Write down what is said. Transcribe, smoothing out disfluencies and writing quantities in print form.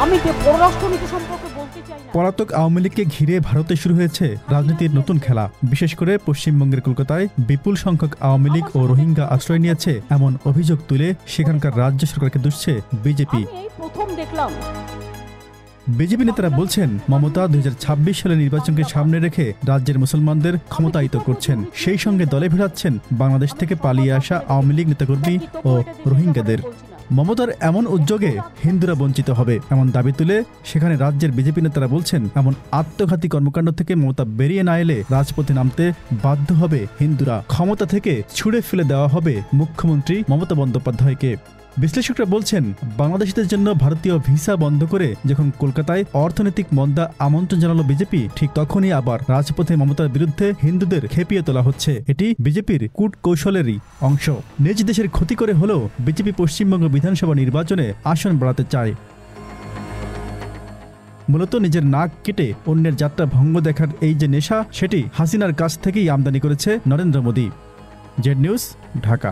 আমি যে পররাষ্ট্রনীতি সম্পর্কে বলতে চাই না। পলাতক আওয়ামী লীগকে ঘিরে ভারতে শুরু হয়েছে রাজনীতির নতুন খেলা। বিশেষ করে পশ্চিমবঙ্গের কলকাতায় বিপুল সংখ্যক আওয়ামী লীগ ও রোহিঙ্গা আশ্রয় নিয়েছে এমন অভিযোগ তুলে সেখানকার রাজ্য সরকারকে দুষছে বিজেপি। আমি এই প্রথম দেখলাম বিজেপি নেতারা বলছেন মমতা 2026 সালের নির্বাচনকে সামনে রেখে রাজ্যের মুসলমানদের ক্ষমতায়িত করছেন, সেই সঙ্গে দলে ভিড়াচ্ছেন বাংলাদেশ থেকে পালিয়ে আসা আওয়ামী লীগ নেতাকর্মী ও রোহিঙ্গাদের। মমতার এমন উদ্যোগে হিন্দুরা বঞ্চিত হবে এমন দাবি তুলে সেখানে রাজ্যের বিজেপি নেতারা বলছেন এমন আত্মঘাতী কর্মকাণ্ড থেকে মমতা বেরিয়ে না এলে রাজপথে নামতে বাধ্য হবে হিন্দুরা। ক্ষমতা থেকে ছুড়ে ফেলে দেওয়া হবে মুখ্যমন্ত্রী মমতা বন্দ্যোপাধ্যায়কে। বিশ্লেষকরা বলছেন বাংলাদেশিদের জন্য ভারতীয় ভিসা বন্ধ করে যখন কলকাতায় অর্থনৈতিক মন্দা আমন্ত্রণ জানালো বিজেপি, ঠিক তখনই আবার রাজপথে মমতার বিরুদ্ধে হিন্দুদের খেপিয়ে তোলা হচ্ছে। এটি বিজেপির কূট কৌশলেরই অংশ। নিজ দেশের ক্ষতি করে হলেও বিজেপি পশ্চিমবঙ্গ বিধানসভা নির্বাচনে আসন বাড়াতে চায়। মূলত নিজের নাক কেটে অন্যের যাত্রা ভঙ্গ দেখার এই যে নেশা, সেটি হাসিনার কাছ থেকেই আমদানি করেছে নরেন্দ্র মোদী। Z News, Dhaka.